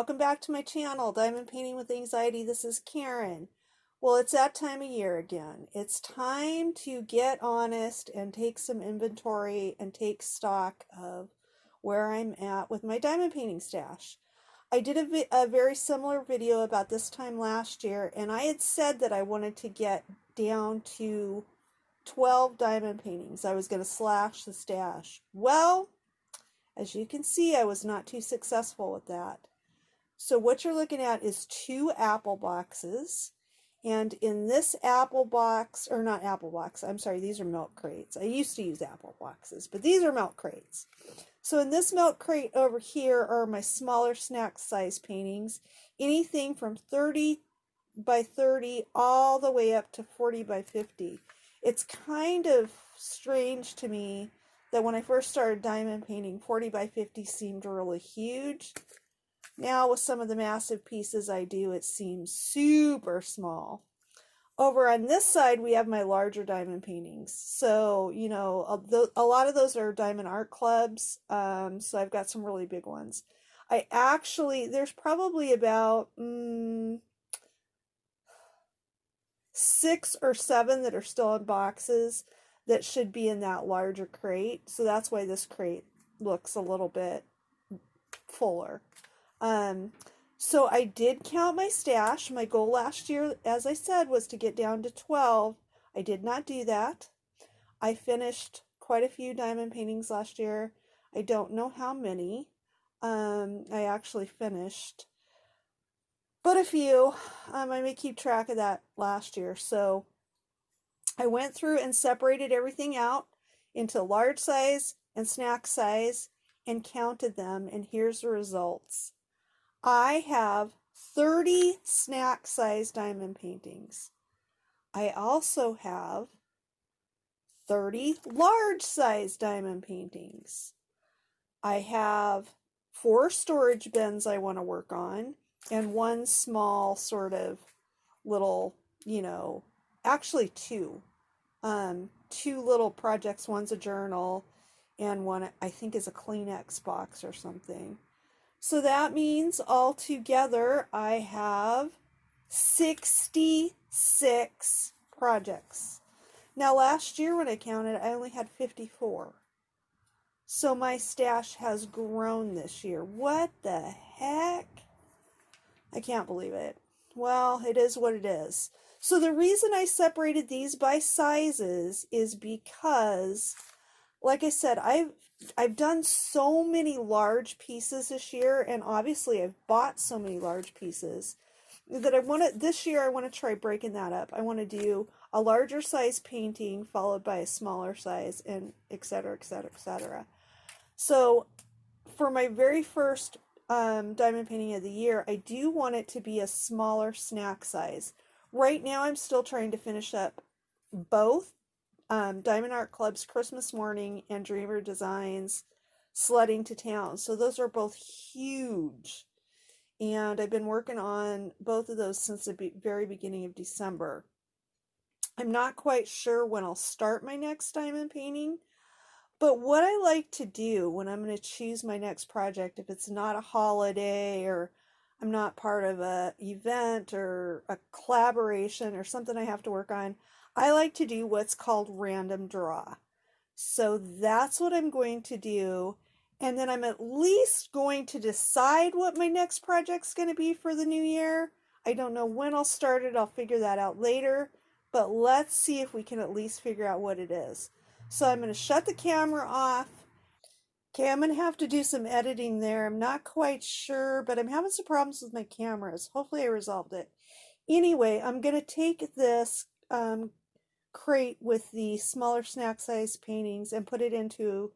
welcome back to my channel, Diamond Painting with Anxiety. This is Karen. Well, it's that time of year again. It's time to get honest and take some inventory and take stock of where I'm at with my diamond painting stash. I did a very similar video about this time last year, and I had said that I wanted to get down to 12 diamond paintings. I was going to slash the stash. Well, as you can see, I was not too successful with that. So what you're looking at is 2 apple boxes. And in this apple box, or not apple box, I'm sorry, these are milk crates. I used to use apple boxes, but these are milk crates. So in this milk crate over here are my smaller snack size paintings. Anything from 30 by 30 all the way up to 40 by 50. It's kind of strange to me that when I first started diamond painting, 40 by 50 seemed really huge. Now with some of the massive pieces I do, it seems super small. Over on this side, we have my larger diamond paintings. So, you know, a lot of those are diamond art clubs. So I've got some really big ones. There's probably about 6 or 7 that are still in boxes that should be in that larger crate. So that's why this crate looks a little bit fuller. So I did count my stash. My goal last year, as I said, was to get down to 12. I did not do that. I finished quite a few diamond paintings last year. I don't know how many I actually finished, but a few. I may keep track of that last year. So I went through and separated everything out into large size and snack size and counted them, and here's the results. I have 30 snack size diamond paintings. I also have 30 large size diamond paintings. I have 4 storage bins I want to work on, and 1 small sort of little, actually 2. 2 little projects. One's a journal and one I think is a Kleenex box or something. So that means altogether I have 66 projects. Now last year when I counted, I only had 54. So my stash has grown this year. What the heck? I can't believe it. Well, it is what it is. So the reason I separated these by sizes is because, like I said, I've done so many large pieces this year, and obviously I've bought so many large pieces that this year I want to try breaking that up. I want to do a larger size painting followed by a smaller size, and etc., etc., etc. So for my very first diamond painting of the year, I do want it to be a smaller snack size. Right now I'm still trying to finish up both Diamond Art Club's Christmas Morning and Dreamer Designs Sledding to Town. So those are both huge. And I've been working on both of those since the very beginning of December. I'm not quite sure when I'll start my next diamond painting. But what I like to do when I'm going to choose my next project, if it's not a holiday or I'm not part of an event or a collaboration or something I have to work on, I like to do what's called random draw. So that's what I'm going to do. And then I'm at least going to decide what my next project's going to be for the new year. I don't know when I'll start it. I'll figure that out later. But let's see if we can at least figure out what it is. So I'm going to shut the camera off. Okay, I'm going to have to do some editing there. I'm not quite sure, but I'm having some problems with my cameras. Hopefully I resolved it. Anyway, I'm going to take this crate with the smaller snack size paintings and put it into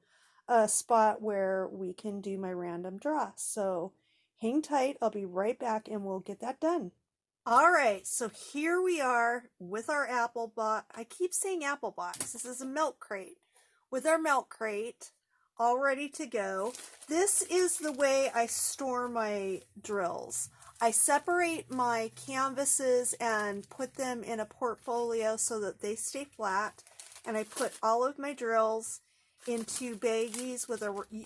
a spot where we can do my random draw. So hang tight. I'll be right back and we'll get that done. All right, so here we are with our apple box. I keep saying apple box. This is a milk crate. With our milk crate all ready to go. This is the way I store my drills. I separate my canvases and put them in a portfolio so that they stay flat. And I put all of my drills into baggies with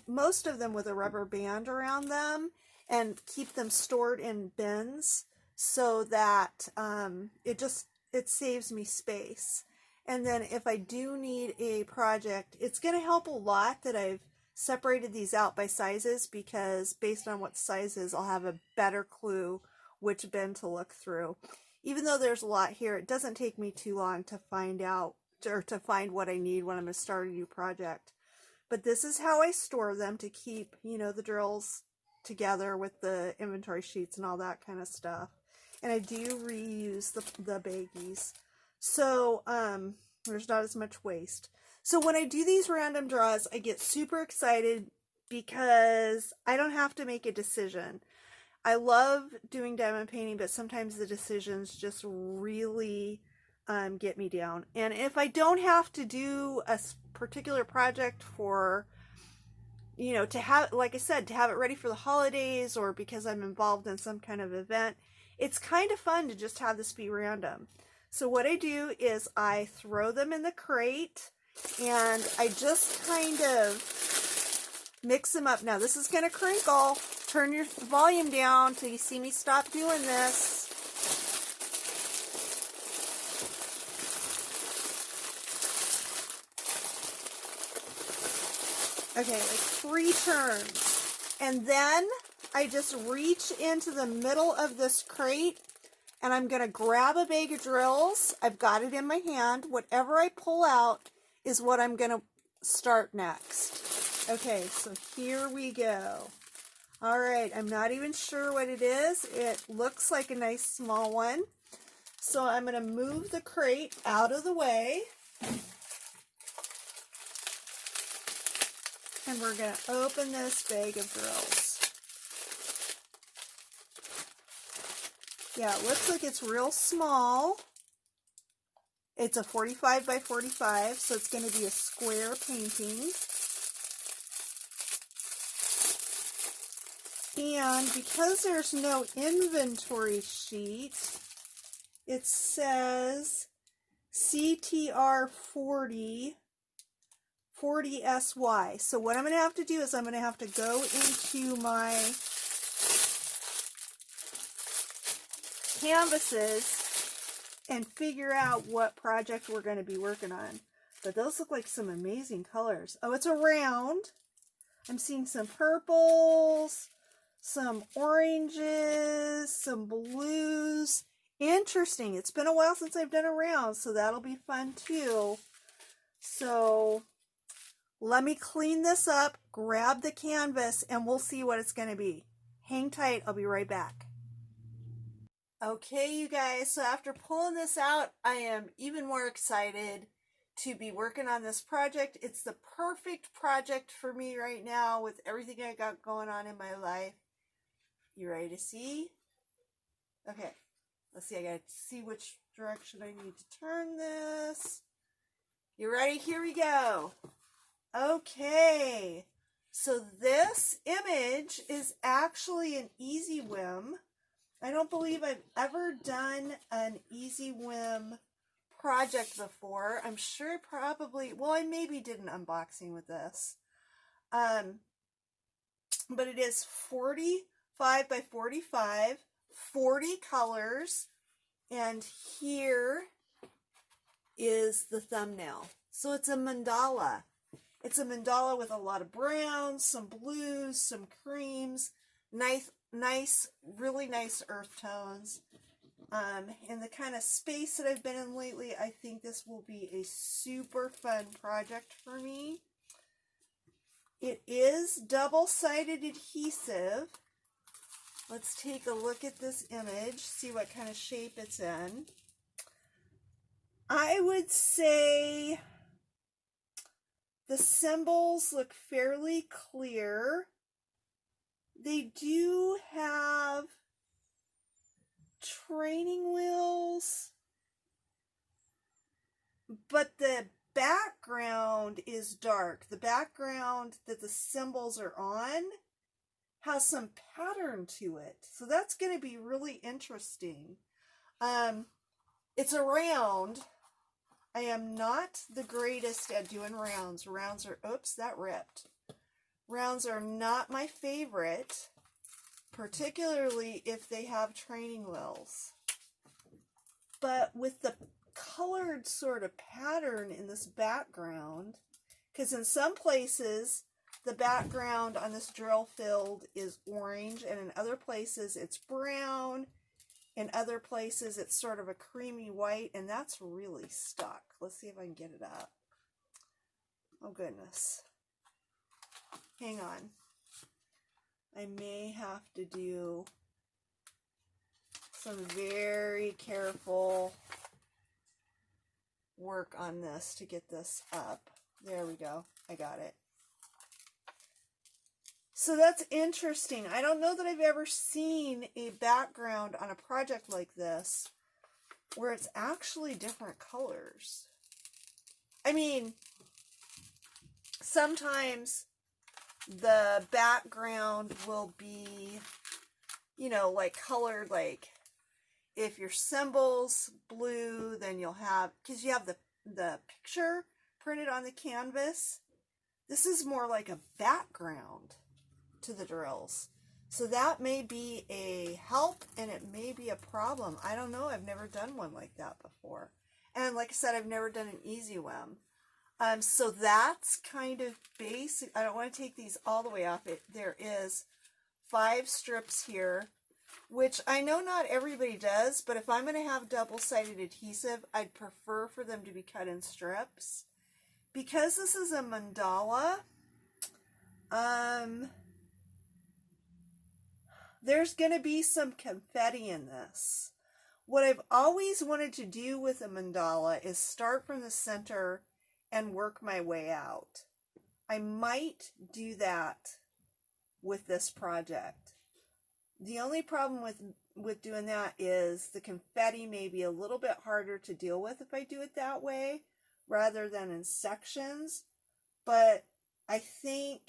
most of them with a rubber band around them. and keep them stored in bins so that it saves me space. And then if I do need a project, it's going to help a lot that I've separated these out by sizes, because based on what sizes, I'll have a better clue which bin to look through. Even though there's a lot here, it doesn't take me too long to find out, or to find what I need when I'm going to start a new project. But this is how I store them to keep, you know, the drills together with the inventory sheets and all that kind of stuff. And I do reuse the baggies. So there's not as much waste. So when I do these random draws, I get super excited because I don't have to make a decision. I love doing diamond painting, but sometimes the decisions just really get me down. And if I don't have to do a particular project for, you know, to have, like I said, to have it ready for the holidays, or because I'm involved in some kind of event, it's kind of fun to just have this be random. So what I do is I throw them in the crate and I just kind of mix them up. Now this is going to crinkle. Turn your volume down till you see me stop doing this. Okay, like 3 turns. And then I just reach into the middle of this crate and I'm going to grab a bag of drills. I've got it in my hand. Whatever I pull out is what I'm going to start next. Okay, so here we go. All right, I'm not even sure what it is. It looks like a nice small one. So I'm going to move the crate out of the way. And we're going to open this bag of drills. Yeah, it looks like it's real small. It's a 45 by 45, so it's going to be a square painting. And because there's no inventory sheet, it says CTR 40 SY. So what I'm going to have to do is I'm going to have to go into my canvases and figure out what project we're going to be working on. But those look like some amazing colors. Oh, it's a round. I'm seeing some purples, some oranges, some blues. Interesting. It's been a while since I've done a round, so that'll be fun too. So let me clean this up, grab the canvas, and we'll see what it's going to be. Hang tight. I'll be right back. Okay, you guys, so after pulling this out, I am even more excited to be working on this project. It's the perfect project for me right now with everything I got going on in my life. You ready to see? Okay, let's see. I got to see which direction I need to turn this. You ready? Here we go. Okay, so this image is actually an Easy Whim. I don't believe I've ever done an Easy Whim project before. I'm sure probably, well, I maybe did an unboxing with this. But it is 45 by 45, 40 colors, and here is the thumbnail. So it's a mandala. It's a mandala with a lot of browns, some blues, some creams, nice, really nice earth tones. In the kind of space that I've been in lately, I think this will be a super fun project for me. It is double-sided adhesive. Let's take a look at this image, see what kind of shape it's in. I would say the symbols look fairly clear. They do have training wheels, but the background is dark. The background that the symbols are on has some pattern to it. So that's going to be really interesting. It's a round. I am not the greatest at doing rounds. Rounds are, oops, that ripped. Rounds are not my favorite. particularly if they have training wheels. But with the colored sort of pattern in this background, because in some places the background on this drill field is orange, and in other places it's brown, in other places it's sort of a creamy white, and that's really stuck. Let's see if I can get it up. Oh goodness. Hang on. I may have to do some very careful work on this to get this up. There we go. I got it. So that's interesting. I don't know that I've ever seen a background on a project like this where it's actually different colors. I mean, sometimes the background will be, you know, like colored, like if your symbol's blue, then you'll have, because you have the picture printed on the canvas. This is more like a background to the drills. So that may be a help and it may be a problem. I don't know. I've never done one like that before. And like I said, I've never done an easy whim. So that's kind of basic. I don't want to take these all the way off. There is 5 strips here, which I know not everybody does, but if I'm going to have double-sided adhesive, I'd prefer for them to be cut in strips. Because this is a mandala, there's going to be some confetti in this. What I've always wanted to do with a mandala is start from the center and work my way out. I might do that with this project. The only problem with doing that is the confetti may be a little bit harder to deal with if I do it that way rather than in sections, but I think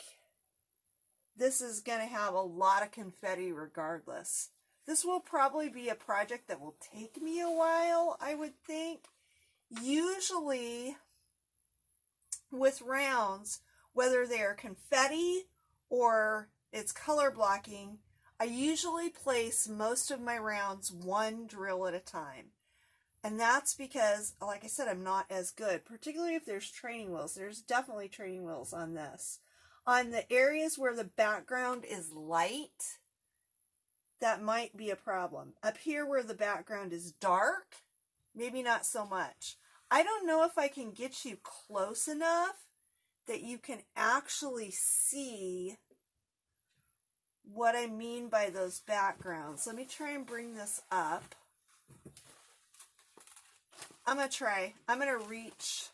this is going to have a lot of confetti regardless. This will probably be a project that will take me a while, I would think. Usually with rounds, whether they are confetti or it's color blocking, I usually place most of my rounds one drill at a time. And that's because, like I said, I'm not as good, particularly if there's training wheels. There's definitely training wheels on this. On the areas where the background is light, that might be a problem. Up here where the background is dark, maybe not so much. I don't know if I can get you close enough that you can actually see what I mean by those backgrounds. Let me try and bring this up. I'm going to try. I'm going to reach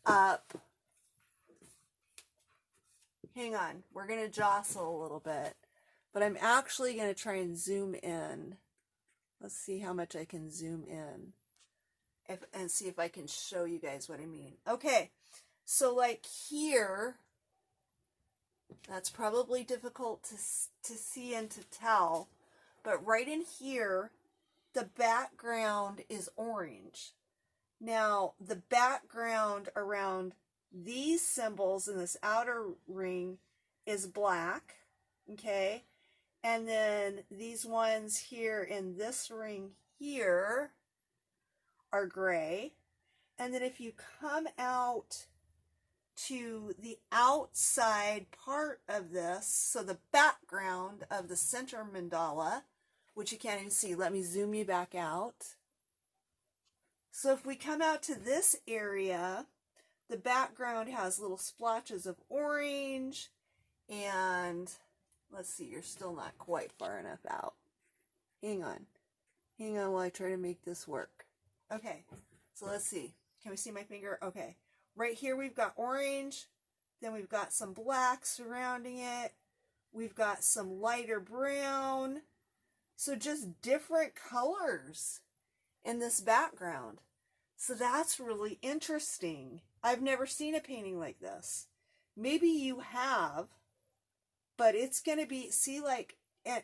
up. Hang on. We're going to jostle a little bit. But I'm actually going to try and zoom in. Let's see how much I can zoom in. And see if I can show you guys what I mean. Okay. So like here, that's probably difficult to see and to tell. But right in here, the background is orange. Now, the background around these symbols in this outer ring is black, okay? And then these ones here in this ring here are gray. And then if you come out to the outside part of this, so the background of the center mandala, which you can't even see, let me zoom you back out. So if we come out to this area, the background has little splotches of orange, and let's see, you're still not quite far enough out. Hang on while I try to make this work. Okay, so let's see. Can we see my finger? Okay. Right here we've got orange, then we've got some black surrounding it. We've got some lighter brown. So just different colors in this background. So that's really interesting. I've never seen a painting like this. Maybe you have, but it's going to be, see, like,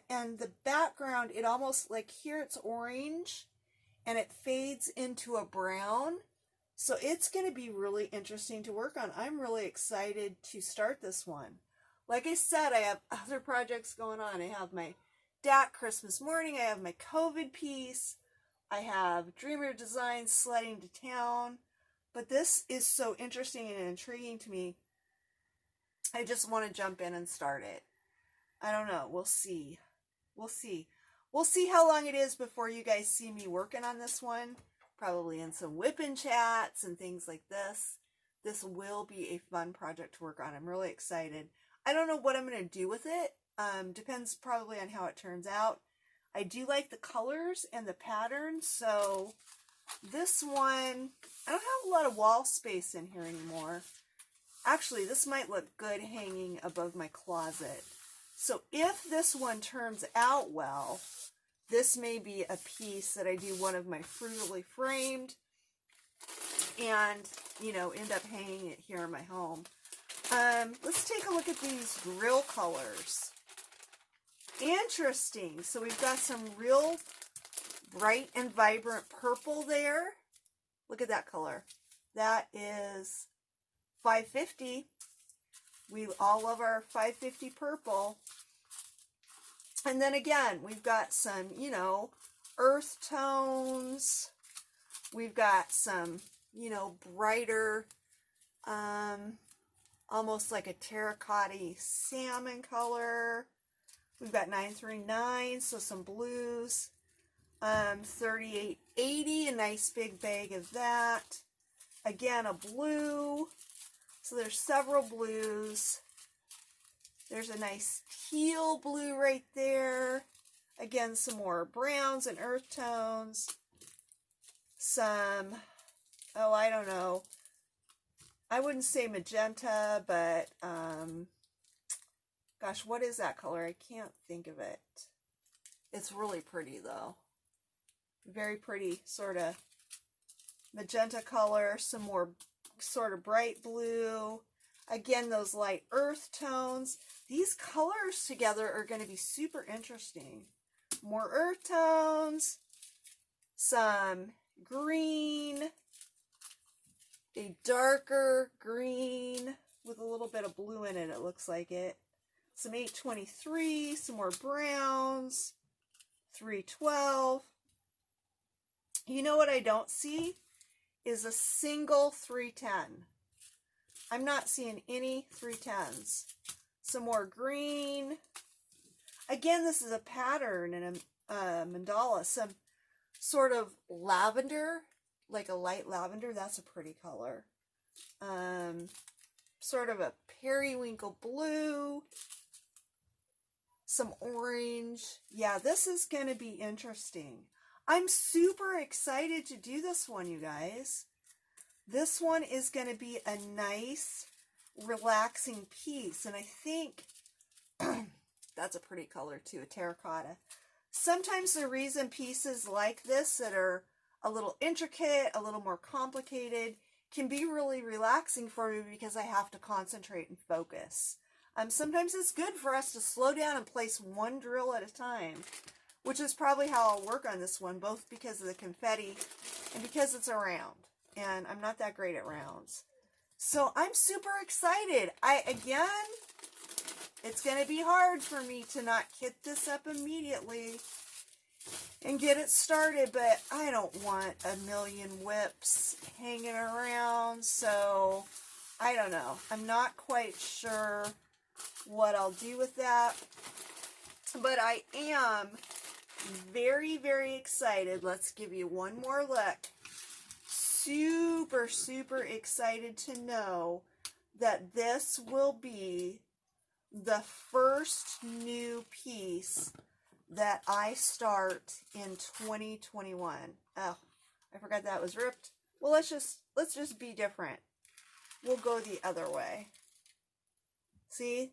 and the background, it almost, like here it's orange and it fades into a brown. So it's going to be really interesting to work on. I'm really excited to start this one. like I said, I have other projects going on. I have my DAC Christmas morning. I have my COVID piece. I have Dreamer Design sledding to town. But this is so interesting and intriguing to me. I just want to jump in and start it. I don't know. We'll see. We'll see. We'll see how long it is before you guys see me working on this one. Probably in some whipping chats and things like this. This will be a fun project to work on. I'm really excited. I don't know what I'm going to do with it. Depends probably on how it turns out. I do like the colors and the patterns, so this one, I don't have a lot of wall space in here anymore. Actually, this might look good hanging above my closet. So if this one turns out well, this may be a piece that I do one of my frugally framed and, you know, end up hanging it here in my home. Let's take a look at these grill colors. Interesting. So we've got some real bright and vibrant purple there. Look at that color. That is 550. We all love our 550 purple. And then again, we've got some, you know, earth tones. We've got some, you know, brighter, almost like a terracotta salmon color. We've got 939, so some blues. 3880, a nice big bag of that. Again, a blue. So there's several blues. There's a nice teal blue right there. Again, some more browns and earth tones. Some, oh, I don't know. I wouldn't say magenta, but, gosh, what is that color? I can't think of it. It's really pretty, though. Very pretty, sort of magenta color. Some more sort of bright blue. Again, those light earth tones. These colors together are going to be super interesting. More earth tones. Some green. A darker green with a little bit of blue in it, it looks like it. Some 823, some more browns. 312. You know what I don't see is a single 310. I'm not seeing any 310s. Some more green. Again, this is a pattern and a mandala. Some sort of lavender, like a light lavender. That's a pretty color. Sort of a periwinkle blue. Some orange. Yeah, this is going to be interesting. I'm super excited to do this one, you guys. This one is going to be a nice, relaxing piece. And I think that's a pretty color too, a terracotta. Sometimes the reason pieces like this that are a little intricate, a little more complicated, can be really relaxing for me because I have to concentrate and focus. Sometimes it's good for us to slow down and place one drill at a time, which is probably how I'll work on this one, both because of the confetti and because it's a round. And I'm not that great at rounds. So I'm super excited. Again, it's going to be hard for me to not kit this up immediately and get it started, but I don't want a million whips hanging around, so I don't know. I'm not quite sure what I'll do with that, but I am very, very excited. Let's give you one more look. Super, super excited to know that this will be the first new piece that I start in 2021. Oh, I forgot that was ripped. Well, let's just be different. We'll go the other way. See?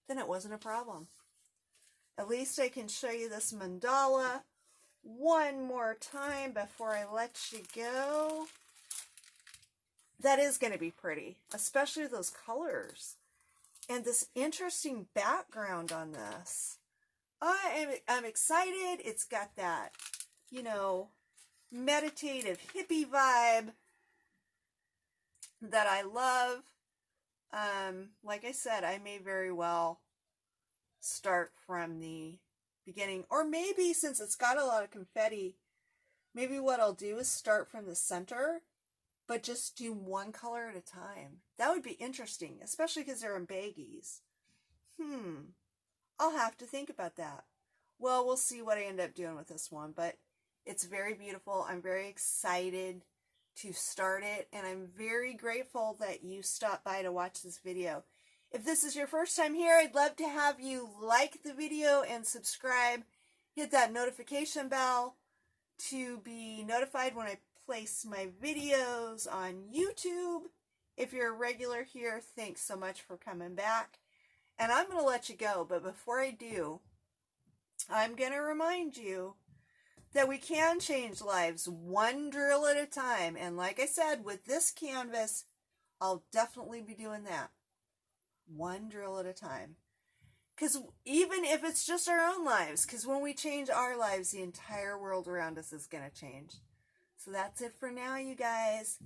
Then it wasn't a problem. At least I can show you this mandala one more time before I let you go. That is going to be pretty, especially those colors and this interesting background on this. I'm excited. It's got that, you know, meditative hippie vibe that I love. Like I said, I may very well start from the beginning, or maybe since it's got a lot of confetti, maybe what I'll do is start from the center, but just do one color at a time. That would be interesting, especially because they're in baggies. I'll have to think about that. Well, we'll see what I end up doing with this one, but it's very beautiful. I'm very excited to start it, and I'm very grateful that you stopped by to watch this video. If this is your first time here, I'd love to have you like the video and subscribe. Hit that notification bell to be notified when I place my videos on YouTube. If you're a regular here, thanks so much for coming back. And I'm going to let you go, but before I do, I'm going to remind you that we can change lives one drill at a time. And like I said, with this canvas, I'll definitely be doing that. One drill at a time. Because even if it's just our own lives, because when we change our lives, the entire world around us is going to change. So that's it for now, you guys.